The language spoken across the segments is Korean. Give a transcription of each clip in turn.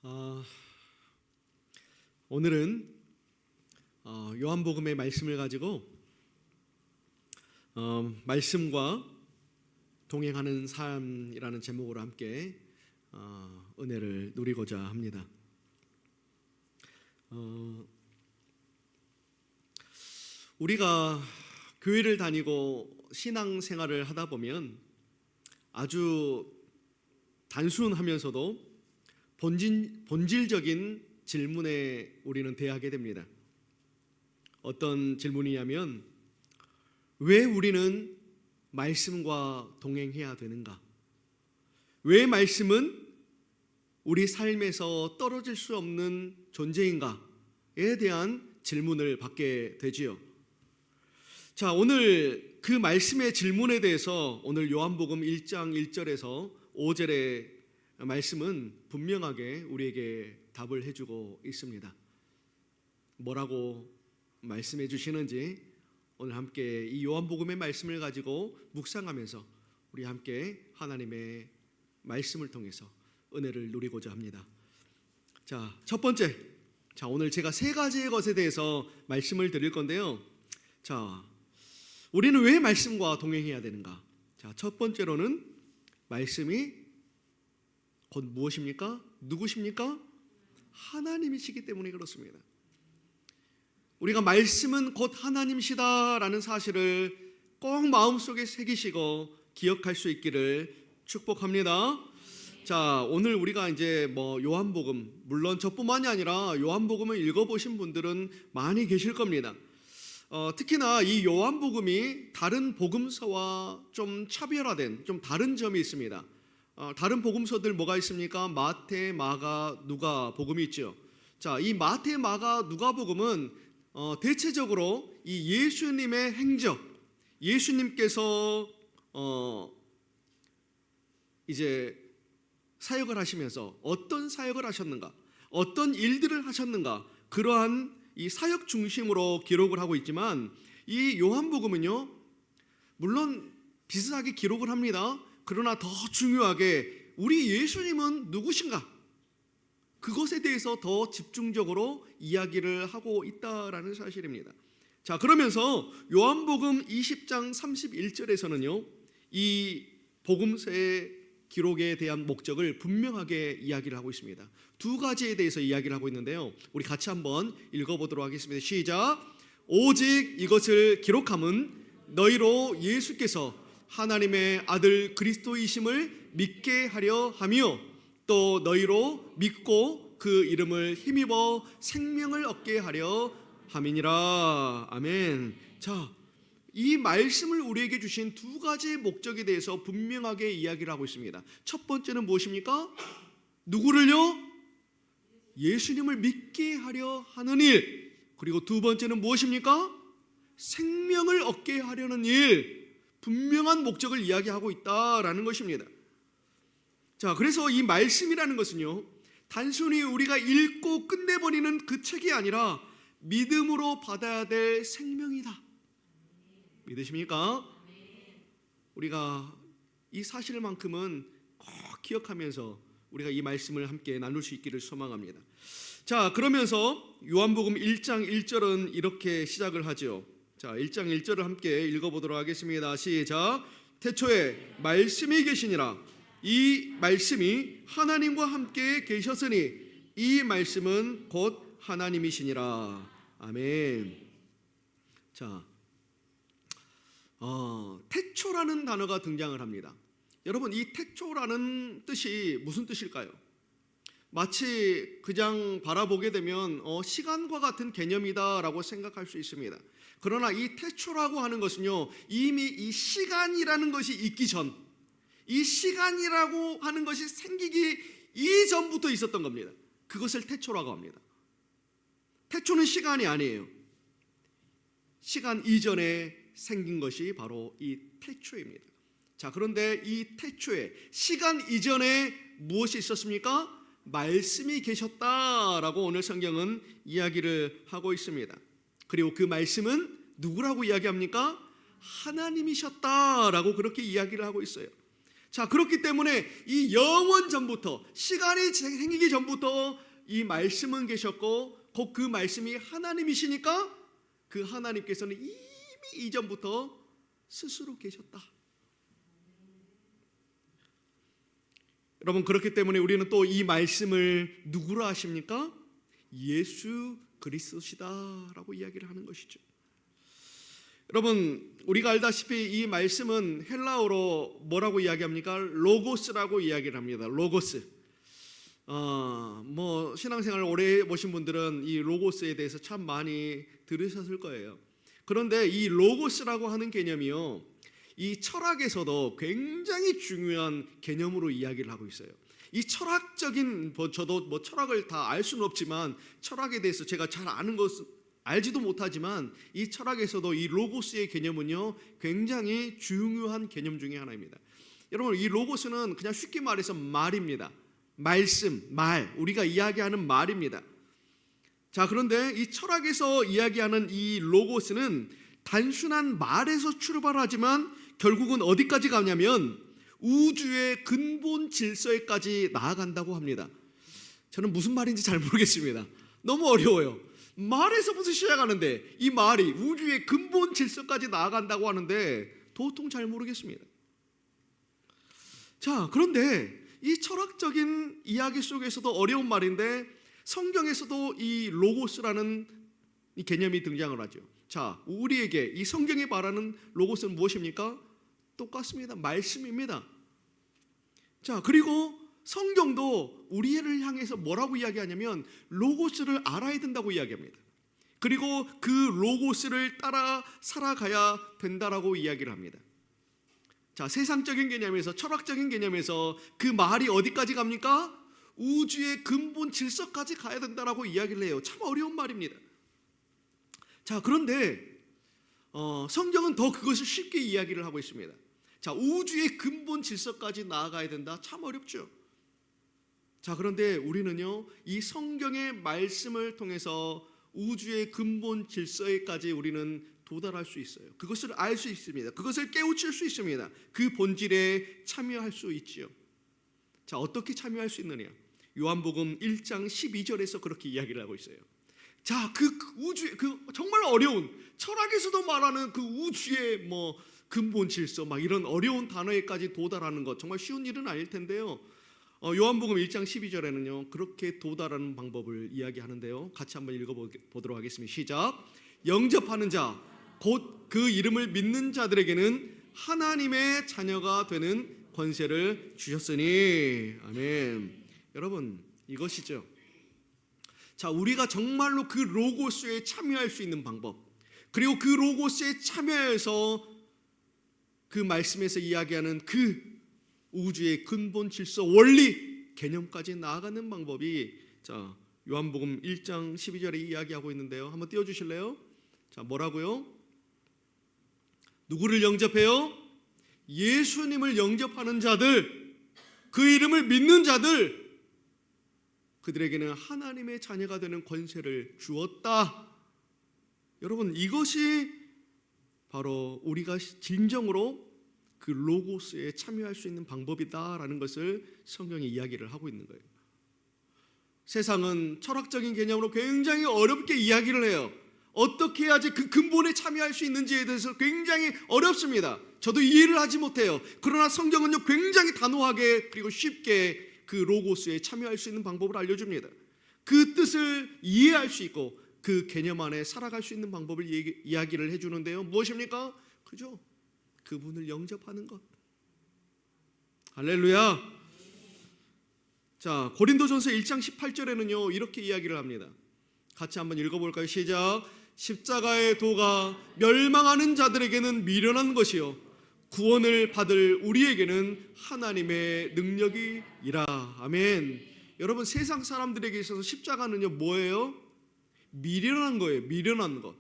어, 오늘은 요한복음의 말씀을 가지고 말씀과 동행하는 삶이라는 제목으로 함께 은혜를 누리고자 합니다. 우리가 교회를 다니고 신앙생활을 하다 보면 아주 단순하면서도 본질적인 질문에 우리는 대하게 됩니다. 어떤 질문이냐면, 왜 우리는 말씀과 동행해야 되는가? 왜 말씀은 우리 삶에서 떨어질 수 없는 존재인가에 대한 질문을 받게 되지요. 자, 오늘 그 말씀의 질문에 대해서 오늘 요한복음 1장 1절에서 5절의 말씀은 분명하게 우리에게 답을 해주고 있습니다. 뭐라고 말씀해 주시는지 오늘 함께 이 요한복음의 말씀을 가지고 묵상하면서 우리 함께 하나님의 말씀을 통해서 은혜를 누리고자 합니다. 자, 첫 번째, 오늘 제가 세 가지의 것에 대해서 말씀을 드릴 건데요. 자, 우리는 왜 말씀과 동행해야 되는가? 자, 첫 번째로는 말씀이 곧 무엇입니까? 누구십니까? 하나님이시기 때문에 그렇습니다. 우리가 말씀은 곧 하나님이시다라는 사실을 꼭 마음속에 새기시고 기억할 수 있기를 축복합니다. 자, 오늘 우리가 이제 요한복음, 물론 저뿐만이 아니라 요한복음을 읽어보신 분들은 많이 계실 겁니다. 특히나 이 요한복음이 다른 복음서와 좀 차별화된 좀 다른 점이 있습니다. 다른 복음서들 뭐가 있습니까? 마태, 마가, 누가 복음이 있죠. 자, 이 마태, 마가, 누가 복음은 대체적으로 이 예수님의 행적, 예수님께서 이제 사역을 하시면서 어떤 사역을 하셨는가, 어떤 일들을 하셨는가, 그러한 이 사역 중심으로 기록을 하고 있지만, 이 요한복음은요, 물론 비슷하게 기록을 합니다. 그러나 더 중요하게 우리 예수님은 누구신가? 그것에 대해서 더 집중적으로 이야기를 하고 있다라는 사실입니다. 자, 그러면서 요한복음 20장 31절에서는요, 이 복음서의 기록에 대한 목적을 분명하게 이야기를 하고 있습니다. 두 가지에 대해서 이야기를 하고 있는데요, 우리 같이 한번 읽어보도록 하겠습니다. 시작. 오직 이것을 기록함은 너희로 예수께서 하나님의 아들 그리스도이심을 믿게 하려 하며, 또 너희로 믿고 그 이름을 힘입어 생명을 얻게 하려 함이니라. 아멘. 자, 이 말씀을 우리에게 주신 두 가지의 목적에 대해서 분명하게 이야기를 하고 있습니다. 첫 번째는 무엇입니까? 누구를요? 예수님을 믿게 하려 하는 일. 그리고 두 번째는 무엇입니까? 생명을 얻게 하려는 일. 분명한 목적을 이야기하고 있다라는 것입니다. 자, 그래서 이 말씀이라는 것은요, 단순히 우리가 읽고 끝내버리는 그 책이 아니라 믿음으로 받아야 될 생명이다. 믿으십니까? 우리가 이 사실만큼은 꼭 기억하면서 우리가 이 말씀을 함께 나눌 수 있기를 소망합니다. 자, 그러면서 요한복음 1장 1절은 이렇게 시작을 하죠. 자, 1장 1절을 함께 읽어보도록 하겠습니다. 시작. 태초에 말씀이 계시니라. 이 말씀이 하나님과 함께 계셨으니 이 말씀은 곧 하나님이시니라. 아멘. 자, 태초라는 단어가 등장을 합니다. 여러분, 이 태초라는 뜻이 무슨 뜻일까요? 마치 그냥 바라보게 되면 시간과 같은 개념이다라고 생각할 수 있습니다. 그러나 이 태초라고 하는 것은요, 이미 이 시간이라는 것이 있기 전, 이 시간이라고 하는 것이 생기기 이전부터 있었던 겁니다. 그것을 태초라고 합니다. 태초는 시간이 아니에요. 시간 이전에 생긴 것이 바로 이 태초입니다. 자, 그런데 이 태초에, 시간 이전에 무엇이 있었습니까? 말씀이 계셨다라고 오늘 성경은 이야기를 하고 있습니다. 그리고 그 말씀은 누구라고 이야기합니까? 하나님이셨다라고 그렇게 이야기를 하고 있어요. 자, 그렇기 때문에 이 영원 전부터, 시간이 생기기 전부터 이 말씀은 계셨고 곧 그 말씀이 하나님이시니까 그 하나님께서는 이미 이전부터 스스로 계셨다. 여러분, 그렇기 때문에 우리는 또 이 말씀을 누구로 아십니까? 예수 그리스도시다라고 이야기를 하는 것이죠. 여러분, 우리가 알다시피 이 말씀은 헬라어로 뭐라고 이야기합니까? 로고스라고 이야기를 합니다. 로고스. 신앙생활 오래 해보신 분들은 이 로고스에 대해서 참 많이 들으셨을 거예요. 그런데 이 로고스라고 하는 개념이요, 이 철학에서도 굉장히 중요한 개념으로 이야기를 하고 있어요. 이 철학적인, 저도 철학을 다 알 수는 없지만 철학에 대해서 제가 잘 아는 것은 알지도 못하지만 이 철학에서도 이 로고스의 개념은요 굉장히 중요한 개념 중에 하나입니다. 여러분, 이 로고스는 그냥 쉽게 말해서 말입니다. 말씀, 말, 우리가 이야기하는 말입니다. 자, 그런데 이 철학에서 이야기하는 이 로고스는 단순한 말에서 출발하지만 결국은 어디까지 가냐면 우주의 근본 질서에까지 나아간다고 합니다. 저는 무슨 말인지 잘 모르겠습니다. 너무 어려워요. 말에서부터 시작하는데 이 말이 우주의 근본 질서까지 나아간다고 하는데 도통 잘 모르겠습니다. 자, 그런데 이 철학적인 이야기 속에서도 어려운 말인데 성경에서도 이 로고스라는 이 개념이 등장을 하죠. 자, 우리에게 이 성경이 말하는 로고스는 무엇입니까? 똑같습니다. 말씀입니다. 자, 그리고 성경도 우리를 향해서 뭐라고 이야기하냐면 로고스를 알아야 된다고 이야기합니다. 그리고 그 로고스를 따라 살아가야 된다라고 이야기를 합니다. 자, 세상적인 개념에서, 철학적인 개념에서 그 말이 어디까지 갑니까? 우주의 근본 질서까지 가야 된다라고 이야기를 해요. 참 어려운 말입니다. 자, 그런데 성경은 더 그것을 쉽게 이야기를 하고 있습니다. 자, 우주의 근본 질서까지 나아가야 된다. 참 어렵죠. 자, 그런데 우리는요 이 성경의 말씀을 통해서 우주의 근본 질서에까지 우리는 도달할 수 있어요. 그것을 알 수 있습니다. 그것을 깨우칠 수 있습니다. 그 본질에 참여할 수 있지요. 자, 어떻게 참여할 수 있느냐? 요한복음 1장 12절에서 그렇게 이야기를 하고 있어요. 자, 그 우주의 정말 어려운, 철학에서도 말하는 그 우주의 근본 질서 이런 어려운 단어에까지 도달하는 것 정말 쉬운 일은 아닐 텐데요. 요한복음 1장 12절에는요 그렇게 도달하는 방법을 이야기하는데요. 같이 한번 읽어보도록 하겠습니다. 시작. 영접하는 자, 곧 그 이름을 믿는 자들에게는 하나님의 자녀가 되는 권세를 주셨으니. 아멘. 여러분, 이것이죠. 자, 우리가 정말로 그 로고스에 참여할 수 있는 방법, 그리고 그 로고스에 참여해서 그 말씀에서 이야기하는 그 우주의 근본 질서, 원리, 개념까지 나아가는 방법이, 자, 요한복음 1장 12절에 이야기하고 있는데요. 한번 띄워주실래요? 자, 뭐라고요? 누구를 영접해요? 예수님을 영접하는 자들, 그 이름을 믿는 자들, 그들에게는 하나님의 자녀가 되는 권세를 주었다. 여러분, 이것이 바로 우리가 진정으로 그 로고스에 참여할 수 있는 방법이다라는 것을 성경이 이야기를 하고 있는 거예요. 세상은 철학적인 개념으로 굉장히 어렵게 이야기를 해요. 어떻게 해야지 그 근본에 참여할 수 있는지에 대해서 굉장히 어렵습니다. 저도 이해를 하지 못해요. 그러나 성경은요 굉장히 단호하게 그리고 쉽게 그 로고스에 참여할 수 있는 방법을 알려줍니다. 그 뜻을 이해할 수 있고 그 개념 안에 살아갈 수 있는 방법을 이야기를 해주는데요. 무엇입니까? 그죠? 그분을 영접하는 것. 할렐루야. 자, 고린도전서 1장 18절에는요 이렇게 이야기를 합니다. 같이 한번 읽어볼까요? 시작. 십자가의 도가 멸망하는 자들에게는 미련한 것이요 구원을 받을 우리에게는 하나님의 능력이라. 아멘. 여러분, 세상 사람들에게 있어서 십자가는요 뭐예요? 미련한 거예요. 미련한 것.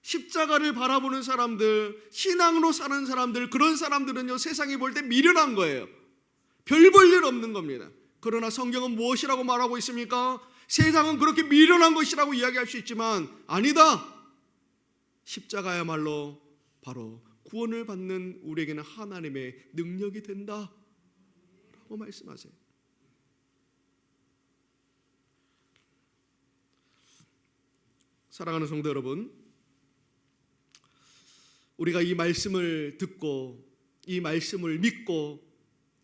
십자가를 바라보는 사람들, 신앙으로 사는 사람들, 그런 사람들은요 세상이 볼 때 미련한 거예요. 별 볼 일 없는 겁니다. 그러나 성경은 무엇이라고 말하고 있습니까? 세상은 그렇게 미련한 것이라고 이야기할 수 있지만 아니다. 십자가야말로 바로 구원을 받는 우리에게는 하나님의 능력이 된다 라고 말씀하세요. 사랑하는 성도 여러분, 우리가 이 말씀을 듣고 이 말씀을 믿고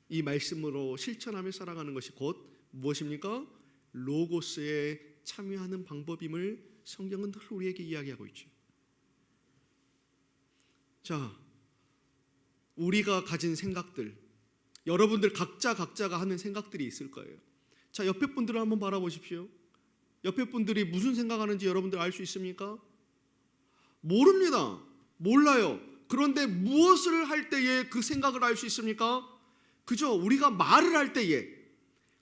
이 말씀으로 실천하며 살아가는 것이 곧 무엇입니까? 로고스에 참여하는 방법임을 성경은 늘 우리에게 이야기하고 있죠. 자, 우리가 가진 생각들, 여러분들 각자가 하는 생각들이 있을 거예요. 자, 옆에 분들을 한번 바라보십시오. 옆에 분들이 무슨 생각하는지 여러분들 알 수 있습니까? 모릅니다. 몰라요. 그런데 무엇을 할 때에 그 생각을 알 수 있습니까? 그죠? 우리가 말을 할 때에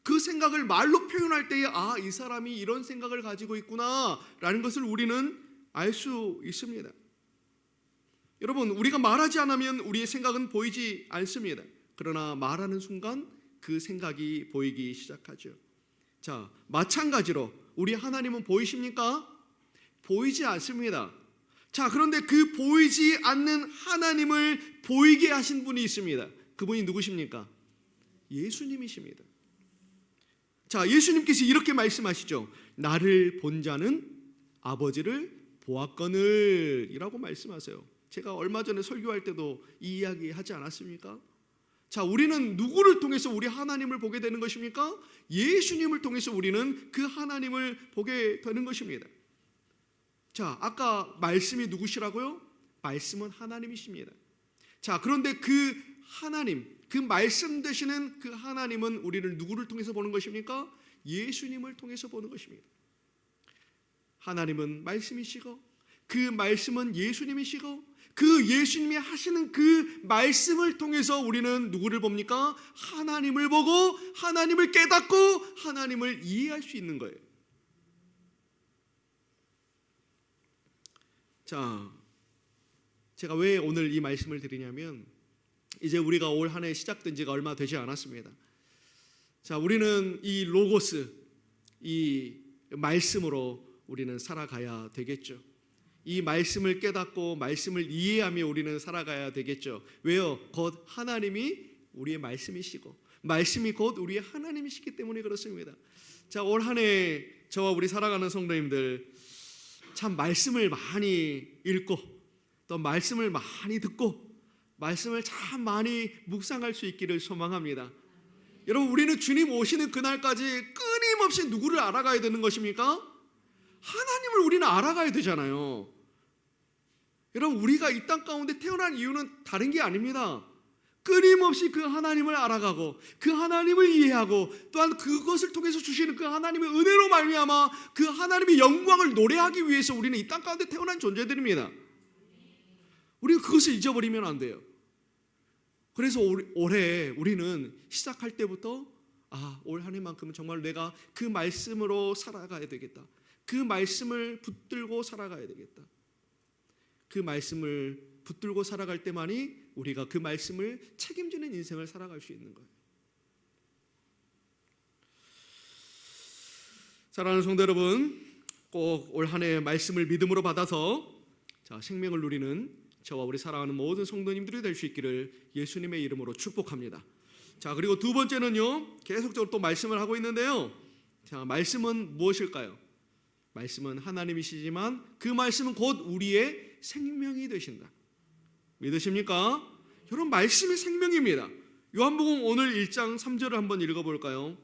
그 생각을 말로 표현할 때에 아, 이 사람이 이런 생각을 가지고 있구나 라는 것을 우리는 알 수 있습니다. 여러분, 우리가 말하지 않으면 우리의 생각은 보이지 않습니다. 그러나 말하는 순간 그 생각이 보이기 시작하죠. 자, 마찬가지로 우리 하나님은 보이십니까? 보이지 않습니다. 자, 그런데 그 보이지 않는 하나님을 보이게 하신 분이 있습니다. 그분이 누구십니까? 예수님이십니다. 자, 예수님께서 이렇게 말씀하시죠. 나를 본 자는 아버지를 보았거늘 이라고 말씀하세요. 제가 얼마 전에 설교할 때도 이 이야기 하지 않았습니까? 자, 우리는 누구를 통해서 우리 하나님을 보게 되는 것입니까? 예수님을 통해서 우리는 그 하나님을 보게 되는 것입니다. 자, 아까 말씀이 누구시라고요? 말씀은 하나님이십니다. 자, 그런데 그 하나님, 그 말씀 되시는 그 하나님은 우리를 누구를 통해서 보는 것입니까? 예수님을 통해서 보는 것입니다. 하나님은 말씀이시고 그 말씀은 예수님이시고 그 예수님이 하시는 그 말씀을 통해서 우리는 누구를 봅니까? 하나님을 보고 하나님을 깨닫고 하나님을 이해할 수 있는 거예요. 자, 제가 왜 오늘 이 말씀을 드리냐면 이제 우리가 올 한 해 시작된 지가 얼마 되지 않았습니다. 자, 우리는 이 로고스, 이 말씀으로 우리는 살아가야 되겠죠. 이 말씀을 깨닫고 말씀을 이해하며 우리는 살아가야 되겠죠. 왜요? 곧 하나님이 우리의 말씀이시고 말씀이 곧 우리의 하나님이시기 때문에 그렇습니다. 자, 올 한 해 저와 우리 살아가는 성도님들 참 말씀을 많이 읽고 또 말씀을 많이 듣고 말씀을 참 많이 묵상할 수 있기를 소망합니다. 여러분, 우리는 주님 오시는 그날까지 끊임없이 누구를 알아가야 되는 것입니까? 하나님을 우리는 알아가야 되잖아요. 여러분, 우리가 이 땅 가운데 태어난 이유는 다른 게 아닙니다. 끊임없이 그 하나님을 알아가고 그 하나님을 이해하고 또한 그것을 통해서 주시는 그 하나님의 은혜로 말미암아 그 하나님의 영광을 노래하기 위해서 우리는 이 땅 가운데 태어난 존재들입니다. 우리가 그것을 잊어버리면 안 돼요. 그래서 올해 우리는 시작할 때부터 올 한 해만큼은 정말 내가 그 말씀으로 살아가야 되겠다. 그 말씀을 붙들고 살아가야 되겠다. 그 말씀을 붙들고 살아갈 때만이 우리가 그 말씀을 책임지는 인생을 살아갈 수 있는 거예요. 사랑하는 성도 여러분, 꼭 올 한 해 말씀을 믿음으로 받아서 생명을 누리는 저와 우리 사랑하는 모든 성도님들이 될 수 있기를 예수님의 이름으로 축복합니다. 자, 그리고 두 번째는요, 계속적으로 또 말씀을 하고 있는데요. 자, 말씀은 무엇일까요? 말씀은 하나님이시지만 그 말씀은 곧 우리의 생명이 되신다. 믿으십니까? 여러분, 말씀이 생명입니다. 요한복음 오늘 1장 3절을 한번 읽어볼까요?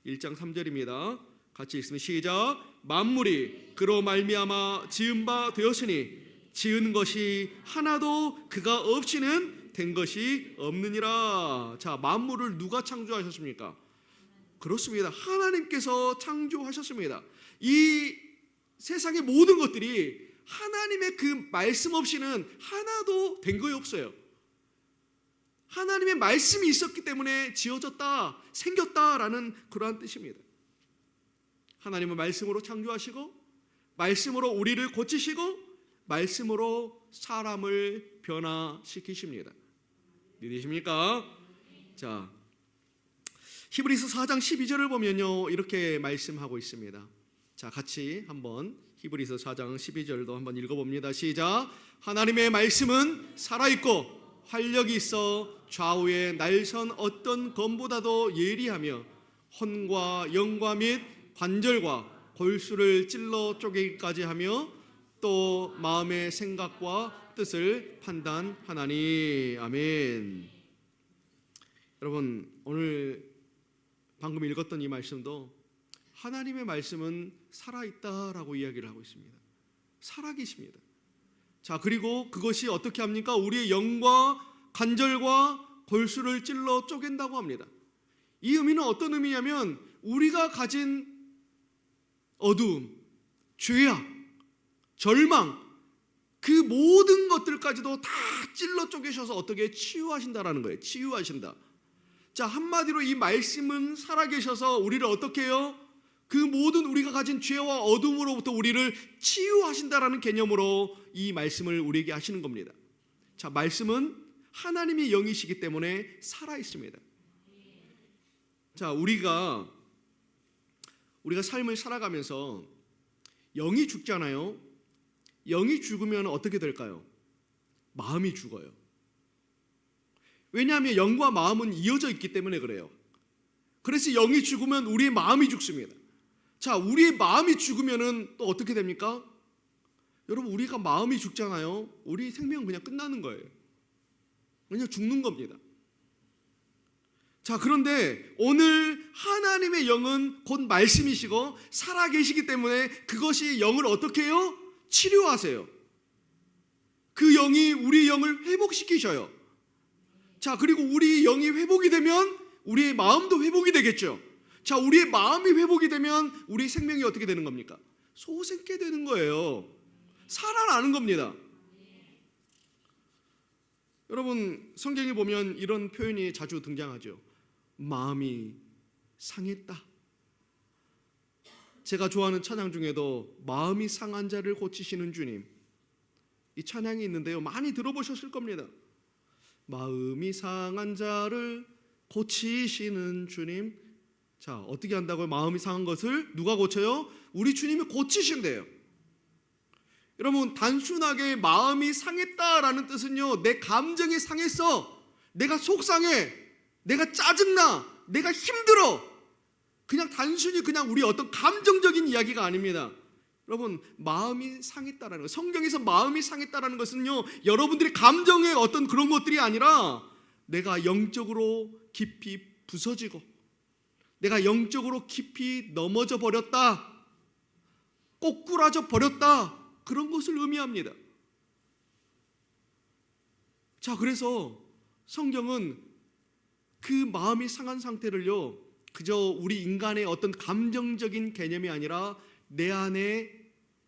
1장 3절입니다. 같이 읽으면 시작. 만물이 그로 말미암아 지은 바 되었으니 지은 것이 하나도 그가 없이는 된 것이 없느니라. 자, 만물을 누가 창조하셨습니까? 그렇습니다. 하나님께서 창조하셨습니다. 이 세상의 모든 것들이 하나님의 그 말씀 없이는 하나도 된 것이 없어요. 하나님의 말씀이 있었기 때문에 지어졌다, 생겼다라는 그러한 뜻입니다. 하나님은 말씀으로 창조하시고 말씀으로 우리를 고치시고 말씀으로 사람을 변화시키십니다. 믿으십니까? 자, 히브리서 4장 12절을 보면요, 이렇게 말씀하고 있습니다. 자, 같이 한번 히브리서 4장 12절도 한번 읽어봅니다. 시작. 하나님의 말씀은 살아있고 활력이 있어 좌우의 날선 어떤 검보다도 예리하며 혼과 영과 및 관절과 골수를 찔러 쪼개기까지 하며 또 마음의 생각과 뜻을 판단하나니. 아멘. 여러분, 오늘 방금 읽었던 이 말씀도 하나님의 말씀은 살아있다라고 이야기를 하고 있습니다. 살아계십니다. 자, 그리고 그것이 어떻게 합니까? 우리의 영과 관절과 골수를 찔러 쪼갠다고 합니다. 이 의미는 어떤 의미냐면 우리가 가진 어두움, 죄악, 절망, 그 모든 것들까지도 다 찔러 쪼개셔서 어떻게 치유하신다라는 거예요. 치유하신다. 자, 한마디로 이 말씀은 살아계셔서 우리를 어떻게 해요? 그 모든 우리가 가진 죄와 어둠으로부터 우리를 치유하신다라는 개념으로 이 말씀을 우리에게 하시는 겁니다. 자, 말씀은 하나님의 영이시기 때문에 살아 있습니다. 자, 우리가 삶을 살아가면서 영이 죽잖아요. 영이 죽으면 어떻게 될까요? 마음이 죽어요. 왜냐하면 영과 마음은 이어져 있기 때문에 그래요. 그래서 영이 죽으면 우리의 마음이 죽습니다. 자, 우리의 마음이 죽으면은 또 어떻게 됩니까? 여러분, 우리가 마음이 죽잖아요. 우리 생명은 그냥 끝나는 거예요. 그냥 죽는 겁니다. 자, 그런데 오늘 하나님의 영은 곧 말씀이시고 살아계시기 때문에 그것이 영을 어떻게 해요? 치료하세요. 그 영이 우리 영을 회복시키셔요. 자, 그리고 우리 영이 회복이 되면 우리의 마음도 회복이 되겠죠. 자, 우리의 마음이 회복이 되면 우리 생명이 어떻게 되는 겁니까? 솟게 되는 거예요. 살아나는 겁니다. 여러분, 성경에 보면 이런 표현이 자주 등장하죠. 마음이 상했다. 제가 좋아하는 찬양 중에도 마음이 상한 자를 고치시는 주님, 이 찬양이 있는데요, 많이 들어보셨을 겁니다. 마음이 상한 자를 고치시는 주님. 자, 어떻게 한다고요? 마음이 상한 것을 누가 고쳐요? 우리 주님이 고치신대요. 여러분, 단순하게 마음이 상했다라는 뜻은요, 내 감정이 상했어, 내가 속상해, 내가 짜증나, 내가 힘들어, 그냥 단순히 그냥 우리 어떤 감정적인 이야기가 아닙니다. 여러분, 마음이 상했다라는 것, 성경에서 마음이 상했다라는 것은요, 여러분들의 감정의 어떤 그런 것들이 아니라 내가 영적으로 깊이 부서지고 내가 영적으로 깊이 넘어져 버렸다, 꼬꾸라져 버렸다, 그런 것을 의미합니다. 자, 그래서 성경은 그 마음이 상한 상태를요, 그저 우리 인간의 어떤 감정적인 개념이 아니라 내 안에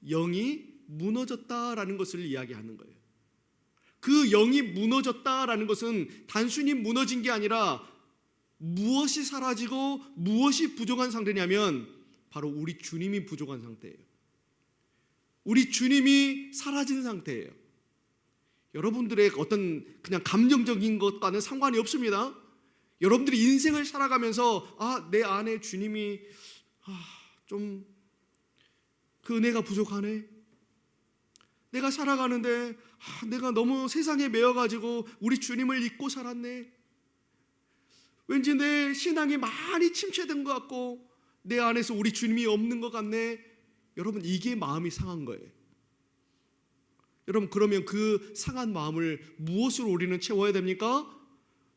영이 무너졌다라는 것을 이야기하는 거예요. 그 영이 무너졌다라는 것은 단순히 무너진 게 아니라 무엇이 사라지고 무엇이 부족한 상태냐면 바로 우리 주님이 부족한 상태예요. 우리 주님이 사라진 상태예요. 여러분들의 어떤 그냥 감정적인 것과는 상관이 없습니다. 여러분들이 인생을 살아가면서 내 안에 주님이 좀 그 은혜가 부족하네. 내가 살아가는데 내가 너무 세상에 매여가지고 우리 주님을 잊고 살았네. 왠지 내 신앙이 많이 침체된 것 같고 내 안에서 우리 주님이 없는 것 같네. 여러분, 이게 마음이 상한 거예요. 여러분, 그러면 그 상한 마음을 무엇으로 우리는 채워야 됩니까?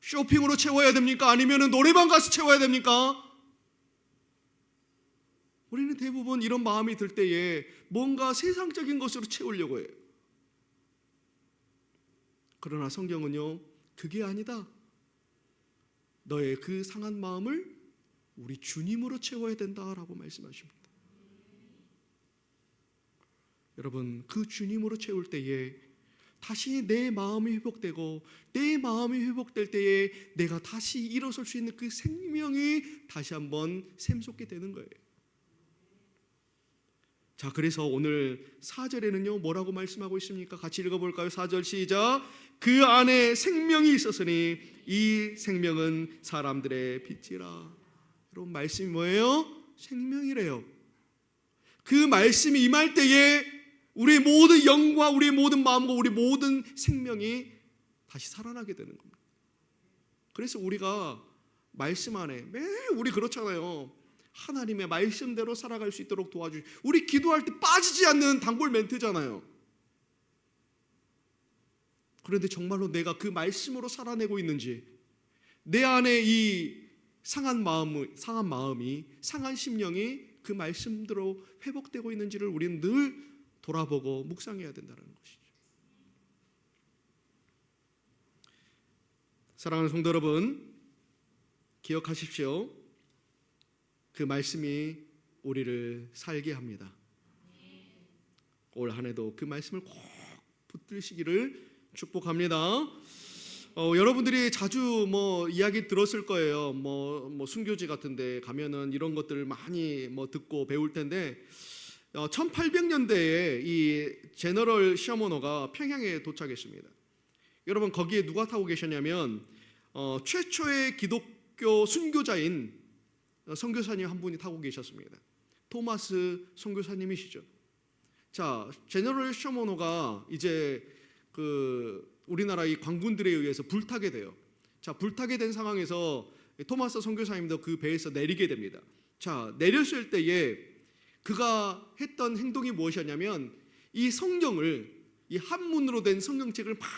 쇼핑으로 채워야 됩니까? 아니면 노래방 가서 채워야 됩니까? 우리는 대부분 이런 마음이 들 때에 뭔가 세상적인 것으로 채우려고 해요. 그러나 성경은요, 그게 아니다. 너의 그 상한 마음을 우리 주님으로 채워야 된다라고 말씀하십니다. 여러분, 그 주님으로 채울 때에 다시 내 마음이 회복되고 내 마음이 회복될 때에 내가 다시 일어설 수 있는 그 생명이 다시 한번 샘솟게 되는 거예요. 자, 그래서 오늘 4절에는요 뭐라고 말씀하고 있습니까? 같이 읽어볼까요? 4절 시작. 그 안에 생명이 있었으니 이 생명은 사람들의 빛이라. 여러분, 말씀이 뭐예요? 생명이래요. 그 말씀이 임할 때에 우리의 모든 영과 우리의 모든 마음과 우리 모든 생명이 다시 살아나게 되는 겁니다. 그래서 우리가 말씀 안에 매일 우리 그렇잖아요. 하나님의 말씀대로 살아갈 수 있도록 도와주시. 우리 기도할 때 빠지지 않는 단골 멘트잖아요. 그런데 정말로 내가 그 말씀으로 살아내고 있는지, 내 안에 이 상한 마음이 상한 심령이 그 말씀대로 회복되고 있는지를 우리는 늘 돌아보고 묵상해야 된다는 것이죠. 사랑하는 성도 여러분, 기억하십시오. 그 말씀이 우리를 살게 합니다. 올 한 해도 그 말씀을 꼭 붙드시기를 축복합니다. 여러분들이 자주 이야기 들었을 거예요. 순교지 같은데 가면은 이런 것들을 많이 듣고 배울 텐데, 1800년대에 이 제너럴 시어머너가 평양에 도착했습니다. 여러분, 거기에 누가 타고 계셨냐면 최초의 기독교 순교자인 선교사님 한 분이 타고 계셨습니다. 토마스 선교사님이시죠. 자, 제너럴 시어머너가 이제 우리나라 이 광군들에 의해서 불타게 돼요. 자, 불타게 된 상황에서 토마스 선교사님도 그 배에서 내리게 됩니다. 자, 내렸을 때에 그가 했던 행동이 무엇이었냐면, 이 성경을, 이 한문으로 된 성경책을 막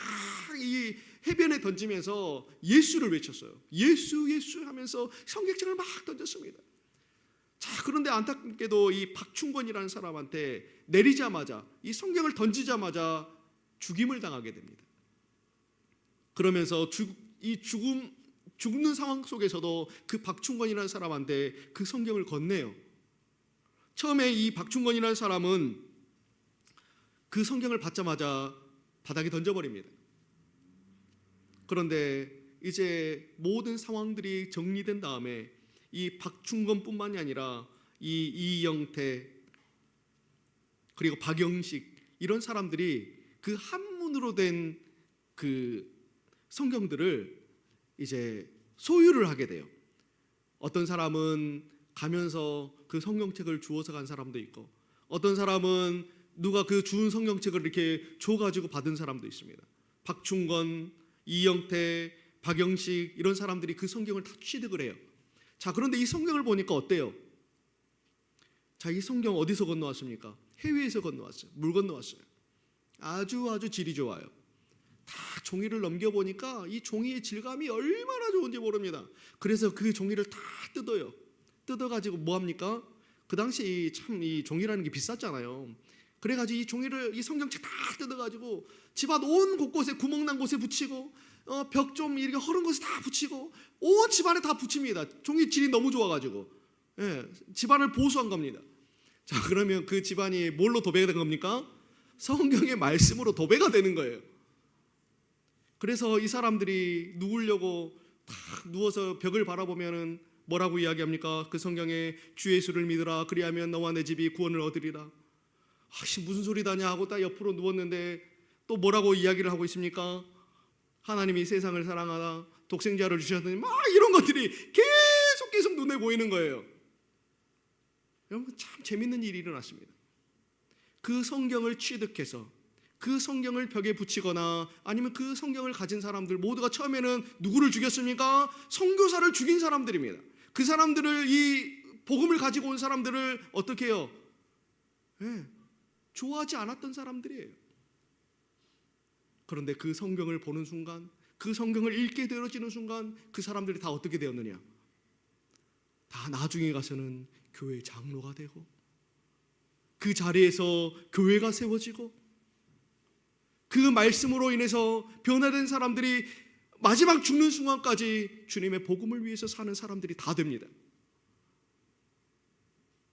이 해변에 던지면서 예수를 외쳤어요. 예수 예수 하면서 성경책을 막 던졌습니다. 자, 그런데 안타깝게도 이 박충권이라는 사람한테 내리자마자, 이 성경을 던지자마자 죽임을 당하게 됩니다. 그러면서 죽는 상황 속에서도 그 박충권이라는 사람한테 그 성경을 건네요. 처음에 이 박충권이라는 사람은 그 성경을 받자마자 바닥에 던져버립니다. 그런데 이제 모든 상황들이 정리된 다음에 이 박충권뿐만이 아니라 이 이영태 그리고 박영식 이런 사람들이 그 한문으로 된 그 성경들을 이제 소유를 하게 돼요. 어떤 사람은 가면서 그 성경책을 주워서 간 사람도 있고, 어떤 사람은 누가 그 주운 성경책을 이렇게 줘가지고 받은 사람도 있습니다. 박충권, 이영태, 박영식 이런 사람들이 그 성경을 다 취득을 해요. 자, 그런데 이 성경을 보니까 어때요? 자, 이 성경 어디서 건너왔습니까? 해외에서 건너왔어요. 물 건너왔어요. 아주 질이 좋아요. 다 종이를 넘겨보니까 이 종이의 질감이 얼마나 좋은지 모릅니다. 그래서 그 종이를 다 뜯어요. 뜯어가지고 뭐합니까? 그 당시 참 이 종이라는 게 비쌌잖아요. 그래가지고 이 종이를, 이 성경책 다 뜯어가지고 집안 온 곳곳에 구멍난 곳에 붙이고, 벽 좀 이렇게 허른 곳에 다 붙이고, 온 집안에 다 붙입니다. 종이 질이 너무 좋아가지고, 집안을 보수한 겁니다. 자, 그러면 그 집안이 뭘로 도배가 된 겁니까? 성경의 말씀으로 도배가 되는 거예요. 그래서 이 사람들이 누우려고 딱 누워서 벽을 바라보면은 뭐라고 이야기합니까? 그 성경에 주 예수를 믿으라, 그리하면 너와 내 집이 구원을 얻으리라. 무슨 소리다냐 하고 딱 옆으로 누웠는데 또 뭐라고 이야기를 하고 있습니까? 하나님이 세상을 사랑하다 독생자를 주셨더니 막 이런 것들이 계속 눈에 보이는 거예요. 여러분, 참 재밌는 일이 일어났습니다. 그 성경을 취득해서 그 성경을 벽에 붙이거나 아니면 그 성경을 가진 사람들 모두가 처음에는 누구를 죽였습니까? 선교사를 죽인 사람들입니다. 그 사람들을, 이 복음을 가지고 온 사람들을 어떻게 해요? 좋아하지 않았던 사람들이에요. 그런데 그 성경을 보는 순간, 그 성경을 읽게 되어지는 순간 그 사람들이 다 어떻게 되었느냐? 다 나중에 가서는 교회 장로가 되고, 그 자리에서 교회가 세워지고, 그 말씀으로 인해서 변화된 사람들이 마지막 죽는 순간까지 주님의 복음을 위해서 사는 사람들이 다 됩니다.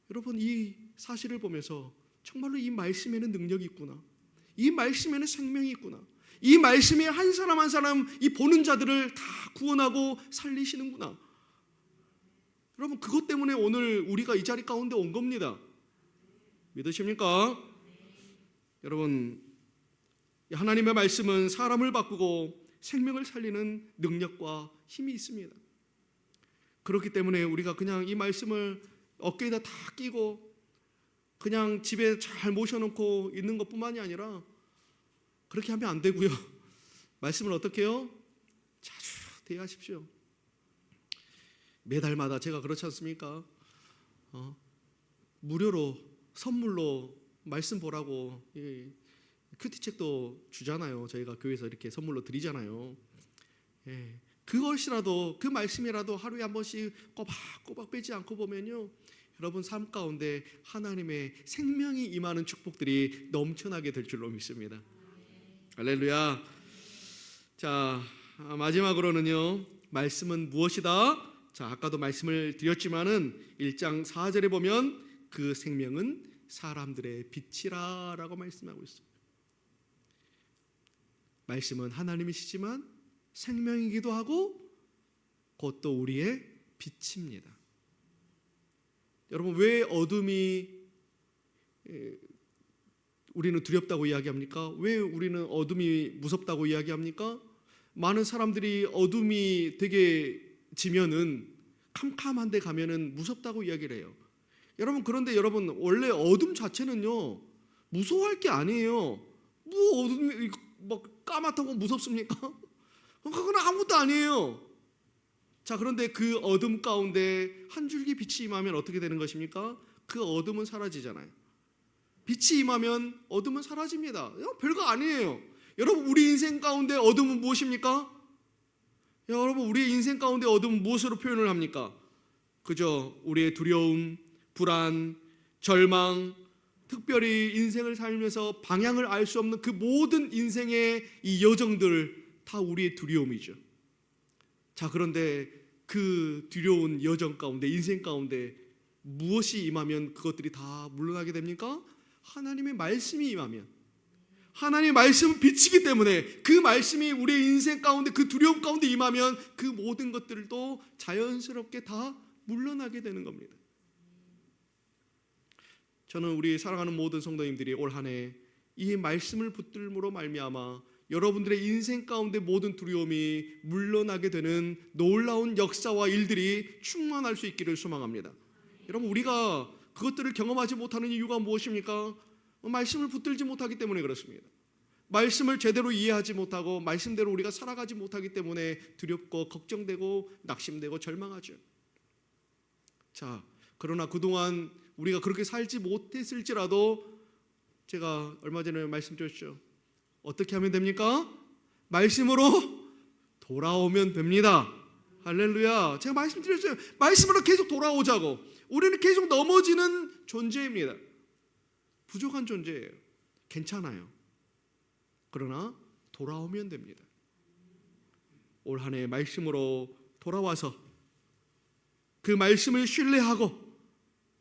여러분, 이 사실을 보면서 정말로 이 말씀에는 능력이 있구나, 이 말씀에는 생명이 있구나, 이 말씀에 한 사람 한 사람 이 보는 자들을 다 구원하고 살리시는구나. 여러분, 그것 때문에 오늘 우리가 이 자리 가운데 온 겁니다. 믿으십니까? 여러분, 하나님의 말씀은 사람을 바꾸고 생명을 살리는 능력과 힘이 있습니다. 그렇기 때문에 우리가 그냥 이 말씀을 어깨에다 다 끼고 그냥 집에 잘 모셔놓고 있는 것뿐만이 아니라 그렇게 하면 안 되고요. 말씀을 어떻게 해요? 자주 대하십시오. 매달마다 제가 그렇지 않습니까? 무료로 선물로 말씀 보라고 큐티책도 주잖아요. 저희가 교회에서 이렇게 선물로 드리잖아요. 그것이라도, 그 말씀이라도 하루에 한 번씩 꼬박꼬박 빼지 않고 보면요, 여러분 삶 가운데 하나님의 생명이 임하는 축복들이 넘쳐나게 될 줄로 믿습니다. 할렐루야. 자, 마지막으로는요, 말씀은 무엇이다? 자, 아까도 말씀을 드렸지만은 1장 4절에 보면 그 생명은 사람들의 빛이라 라고 말씀하고 있습니다. 말씀은 하나님이시지만 생명이기도 하고 그것도 우리의 빛입니다. 여러분, 왜 어둠이 우리는 두렵다고 이야기합니까? 왜 우리는 어둠이 무섭다고 이야기합니까? 많은 사람들이 어둠이 되게 지면은, 캄캄한 데 가면은 무섭다고 이야기를 해요. 여러분, 그런데 여러분, 원래 어둠 자체는요 무서워할 게 아니에요. 뭐 어둠이 막 까맣다고 무섭습니까? 그건 아무것도 아니에요. 자, 그런데 그 어둠 가운데 한 줄기 빛이 임하면 어떻게 되는 것입니까? 그 어둠은 사라지잖아요. 빛이 임하면 어둠은 사라집니다. 별거 아니에요. 여러분, 우리 인생 가운데 어둠은 무엇입니까? 여러분, 우리의 인생 가운데 어둠은 무엇으로 표현을 합니까? 그저 우리의 두려움, 불안, 절망, 특별히 인생을 살면서 방향을 알 수 없는 그 모든 인생의 이 여정들, 다 우리의 두려움이죠. 자, 그런데 그 두려운 여정 가운데, 인생 가운데 무엇이 임하면 그것들이 다 물러나게 됩니까? 하나님의 말씀이 임하면. 하나님의 말씀은 빛이기 때문에 그 말씀이 우리의 인생 가운데, 그 두려움 가운데 임하면 그 모든 것들도 자연스럽게 다 물러나게 되는 겁니다. 저는 우리 사랑하는 모든 성도님들이 올 한 해 이 말씀을 붙들므로 말미암아 여러분들의 인생 가운데 모든 두려움이 물러나게 되는 놀라운 역사와 일들이 충만할 수 있기를 소망합니다. 여러분, 우리가 그것들을 경험하지 못하는 이유가 무엇입니까? 말씀을 붙들지 못하기 때문에 그렇습니다. 말씀을 제대로 이해하지 못하고 말씀대로 우리가 살아가지 못하기 때문에 두렵고 걱정되고 낙심되고 절망하죠. 자, 그러나 그동안 우리가 그렇게 살지 못했을지라도 제가 얼마 전에 말씀드렸죠. 어떻게 하면 됩니까? 말씀으로 돌아오면 됩니다. 할렐루야. 제가 말씀드렸어요. 말씀으로 계속 돌아오자고. 우리는 계속 넘어지는 존재입니다. 부족한 존재예요. 괜찮아요. 그러나 돌아오면 됩니다. 올 한 해 말씀으로 돌아와서 그 말씀을 신뢰하고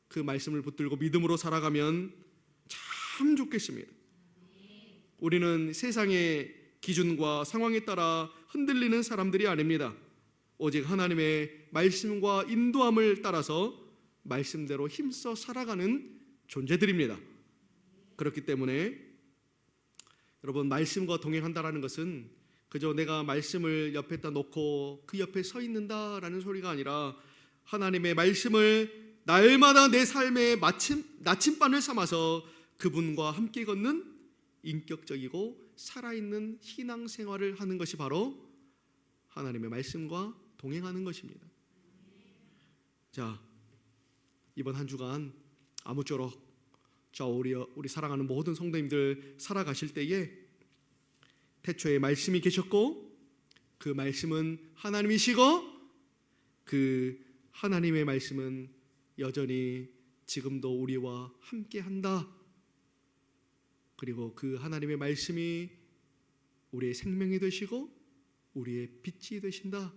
그 말씀을 붙들고 믿음으로 살아가면 참 좋겠습니다. 우리는 세상의 기준과 상황에 따라 흔들리는 사람들이 아닙니다. 오직 하나님의 말씀과 인도함을 따라서 말씀대로 힘써 살아가는 존재들입니다. 그렇기 때문에 여러분, 말씀과 동행한다라는 것은 그저 내가 말씀을 옆에다 놓고 그 옆에 서 있는다라는 소리가 아니라 하나님의 말씀을 날마다 내 삶의 나침반을 삼아서 그분과 함께 걷는 인격적이고 살아있는 신앙생활을 하는 것이 바로 하나님의 말씀과 동행하는 것입니다. 자, 이번 한 주간 아무쪼록 우리 사랑하는 모든 성도님들 살아가실 때에 태초에 말씀이 계셨고 그 말씀은 하나님이시고 그 하나님의 말씀은 여전히 지금도 우리와 함께한다. 그리고 그 하나님의 말씀이 우리의 생명이 되시고 우리의 빛이 되신다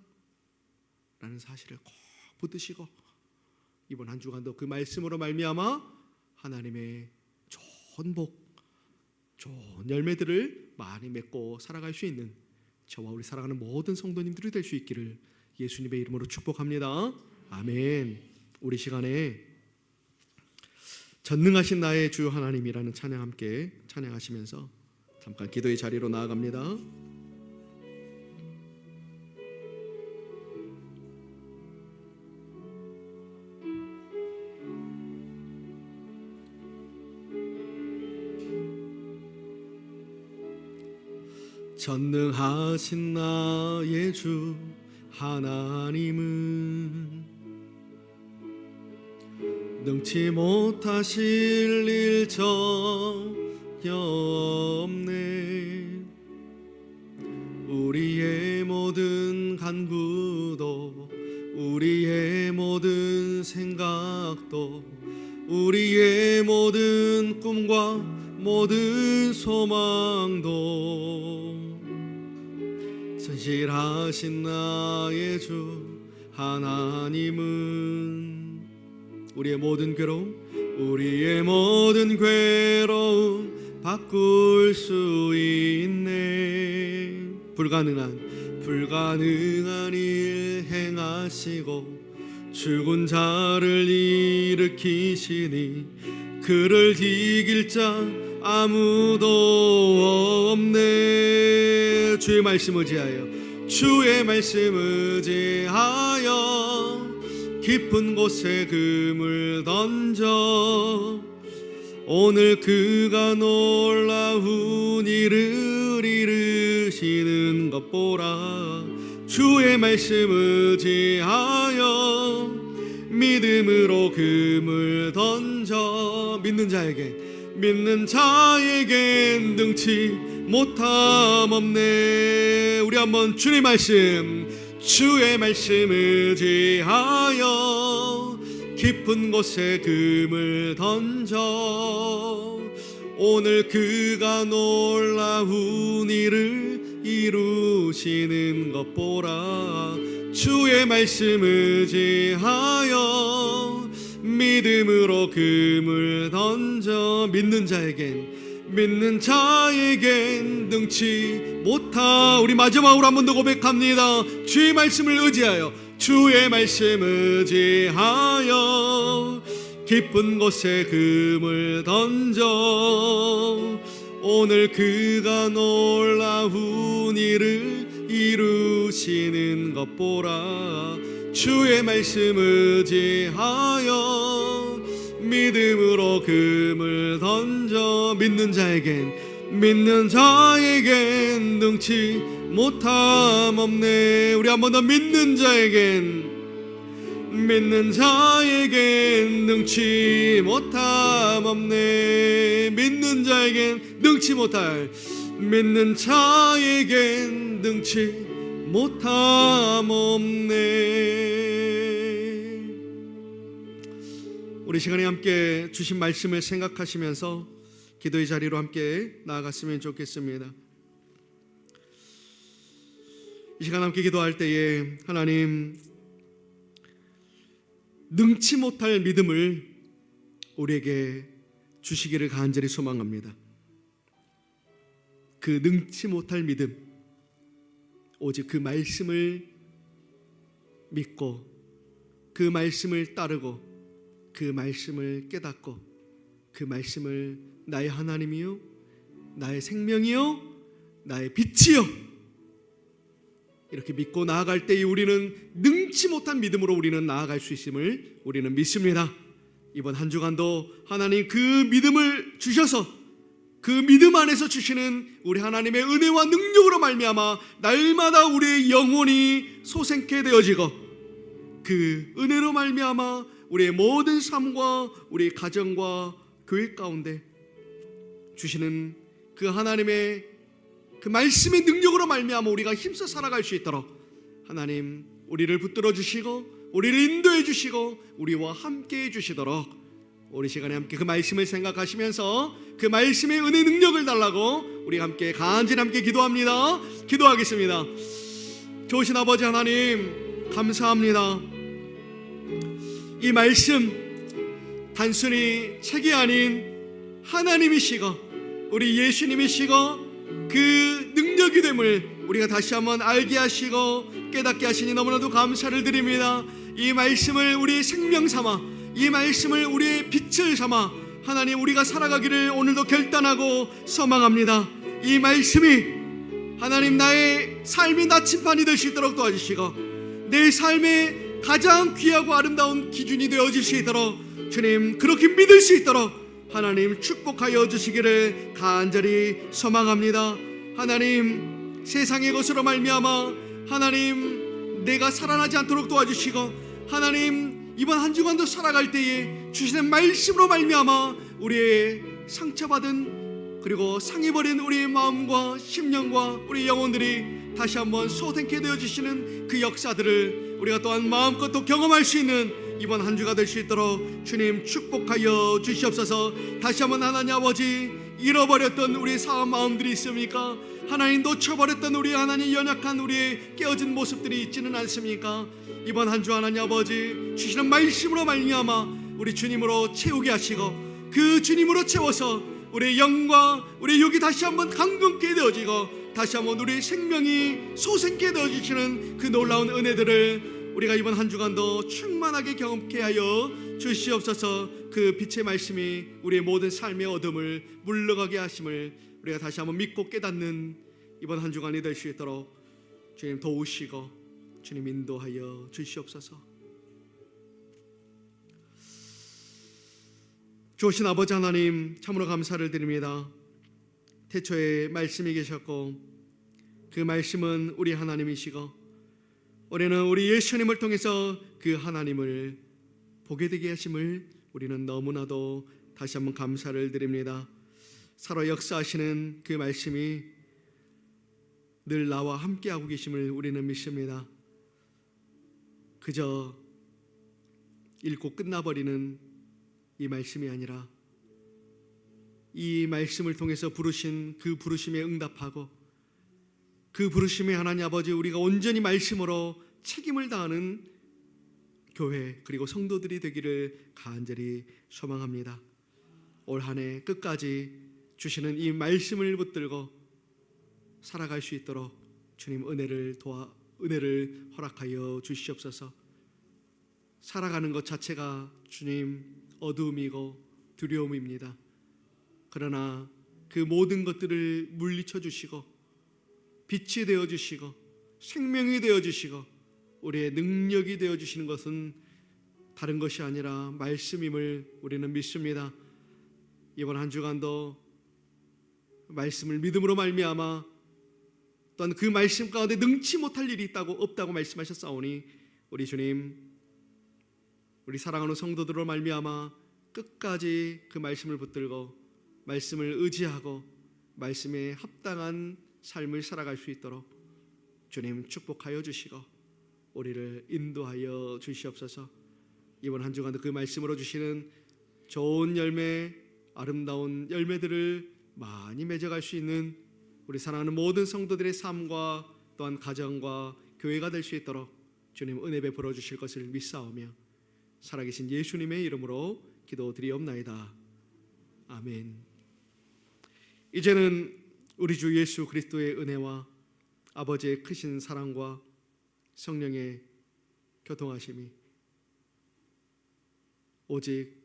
라는 사실을 꼭 붙드시고 이번 한 주간도 그 말씀으로 말미암아 하나님의 좋은 복, 좋은 열매들을 많이 맺고 살아갈 수 있는 저와 우리 사랑하는 모든 성도님들이 될 수 있기를 예수님의 이름으로 축복합니다. 아멘. 우리 시간에 전능하신 나의 주 하나님이라는 찬양 함께 찬양하시면서 잠깐 기도의 자리로 나아갑니다. 전능하신 나의 주 하나님은 능치 못하실 일 전혀 없네. 우리의 모든 간구도 우리의 모든 생각도 우리의 모든 꿈과 모든 소망도 선실하신 나의 주 하나님은 우리의 모든 괴로움 바꿀 수 있네. 불가능한 일 행하시고 죽은 자를 일으키시니 그를 이길 자 아무도 없네. 주의 말씀 의지하여 깊은 곳에 금을 던져 오늘 그가 놀라운 일을 이루시는 것 보라. 주의 말씀 의지하여 믿음으로 금을 던져 믿는 자에겐 능치 못함 없네. 우리 한번 주의 말씀 의지하여 깊은 곳에 금을 던져 오늘 그가 놀라운 일을 이루시는 것 보라. 주의 말씀 의지하여 믿음으로 금을 던져 믿는 자에겐 능치 못하. 우리 마지막으로 한 번 더 고백합니다. 주의 말씀을 의지하여 깊은 곳에 금을 던져 오늘 그가 놀라운 일을 이루시는 것 보라. 주의 말씀 의지하여 믿음으로 금을 던져 믿는 자에겐 능치 못함 없네. 우리 한 번 더 믿는 자에겐 능치 못함 없네. 믿는 자에겐 능치 못함 없네. 우리 시간에 함께 주신 말씀을 생각하시면서 기도의 자리로 함께 나아갔으면 좋겠습니다. 이 시간 함께 기도할 때에 하나님 능치 못할 믿음을 우리에게 주시기를 간절히 소망합니다. 그 능치 못할 믿음, 오직 그 말씀을 믿고 그 말씀을 따르고 그 말씀을 깨닫고 그 말씀을 나의 하나님이요 나의 생명이요 나의 빛이요 이렇게 믿고 나아갈 때에 우리는 능치 못한 믿음으로 우리는 나아갈 수 있음을 우리는 믿습니다. 이번 한 주간도 하나님 그 믿음을 주셔서 그 믿음 안에서 주시는 우리 하나님의 은혜와 능력으로 말미암아 날마다 우리의 영혼이 소생케 되어지고 그 은혜로 말미암아 우리의 모든 삶과 우리 가정과 교회 가운데 주시는 그 하나님의 그 말씀의 능력으로 말미암아 우리가 힘써 살아갈 수 있도록 하나님 우리를 붙들어 주시고 우리를 인도해 주시고 우리와 함께 해 주시도록 우리 시간에 함께 그 말씀을 생각하시면서 그 말씀의 은혜 능력을 달라고 우리 함께 간절히 함께 기도합니다. 기도하겠습니다. 좋으신 아버지 하나님 감사합니다. 이 말씀 단순히 책이 아닌 하나님이시고 우리 예수님이시고 그 능력이 됨을 우리가 다시 한번 알게 하시고 깨닫게 하시니 너무나도 감사를 드립니다. 이 말씀을 우리의 생명 삼아 이 말씀을 우리의 빛을 삼아 하나님 우리가 살아가기를 오늘도 결단하고 소망합니다. 이 말씀이 하나님 나의 삶이 나침반이 될 수 있도록 도와주시고 내 삶의 가장 귀하고 아름다운 기준이 되어질 수 있도록 주님 그렇게 믿을 수 있도록 하나님 축복하여 주시기를 간절히 소망합니다. 하나님 세상의 것으로 말미암아 하나님 내가 살아나지 않도록 도와주시고, 하나님 이번 한 주간도 살아갈 때에 주시는 말씀으로 말미암아 우리의 상처받은 그리고 상해버린 우리의 마음과 심령과 우리 영혼들이 다시 한번 소생케 되어주시는 그 역사들을 우리가 또한 마음껏 또 경험할 수 있는 이번 한 주가 될 수 있도록 주님 축복하여 주시옵소서. 다시 한번 하나님 아버지, 잃어버렸던 우리 사람 마음들이 있습니까? 하나님 놓쳐버렸던 우리 하나님 연약한 우리의 깨어진 모습들이 있지는 않습니까? 이번 한 주 하나님 아버지 주시는 말씀으로 말미암아 우리 주님으로 채우게 하시고, 그 주님으로 채워서 우리의 영과 우리의 육이 다시 한번 강건케 되어지고 다시 한번 우리의 생명이 소생케 되어주시는 그 놀라운 은혜들을 우리가 이번 한 주간도 충만하게 경험케 하여 주시옵소서. 그 빛의 말씀이 우리의 모든 삶의 어둠을 물러가게 하심을 우리가 다시 한번 믿고 깨닫는 이번 한 주간이 될 수 있도록 주님 도우시고 주님 인도하여 주시옵소서. 주신 아버지 하나님, 참으로 감사를 드립니다. 태초에 말씀이 계셨고 그 말씀은 우리 하나님이시고, 우리는 우리 예수님을 통해서 그 하나님을 보게 되게 하심을 우리는 너무나도 다시 한번 감사를 드립니다. 살아 역사하시는 그 말씀이 늘 나와 함께하고 계심을 우리는 믿습니다. 그저 읽고 끝나버리는 이 말씀이 아니라 이 말씀을 통해서 부르신 그 부르심에 응답하고, 그 부르심에 하나님 아버지 우리가 온전히 말씀으로 책임을 다하는 교회 그리고 성도들이 되기를 간절히 소망합니다. 올 한 해 끝까지 주시는 이 말씀을 붙들고 살아갈 수 있도록 주님 은혜를 허락하여 주시옵소서. 살아가는 것 자체가 주님 어두움이고 두려움입니다. 그러나 그 모든 것들을 물리쳐 주시고 빛이 되어 주시고 생명이 되어 주시고 우리의 능력이 되어 주시는 것은 다른 것이 아니라 말씀임을 우리는 믿습니다. 이번 한 주간도 말씀을 믿음으로 말미암아 또한 그 말씀 가운데 능치 못할 일이 없다고 말씀하셨사오니, 우리 주님, 우리 사랑하는 성도들로 말미암아 끝까지 그 말씀을 붙들고 말씀을 의지하고 말씀에 합당한 삶을 살아갈 수 있도록 주님 축복하여 주시고 우리를 인도하여 주시옵소서. 이번 한 주간도 그 말씀으로 주시는 좋은 열매, 아름다운 열매들을 많이 맺어갈 수 있는 우리 사랑하는 모든 성도들의 삶과 또한 가정과 교회가 될 수 있도록 주님 은혜 베풀어 주실 것을 믿사오며 살아계신 예수님의 이름으로 기도드리옵나이다. 아멘. 이제는 우리 주 예수 그리스도의 은혜와 아버지의 크신 사랑과 성령의 교통하심이 오직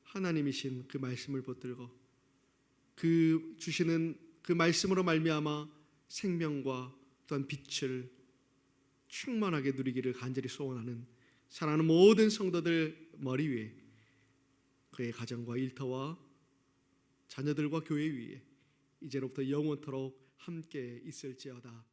하나님이신 그 말씀을 붙들고 그 주시는 그 말씀으로 말미암아 생명과 또한 빛을 충만하게 누리기를 간절히 소원하는 사랑하는 모든 성도들 머리 위에, 그의 가정과 일터와 자녀들과 교회 위에 이제로부터 영원토록 함께 있을지어다.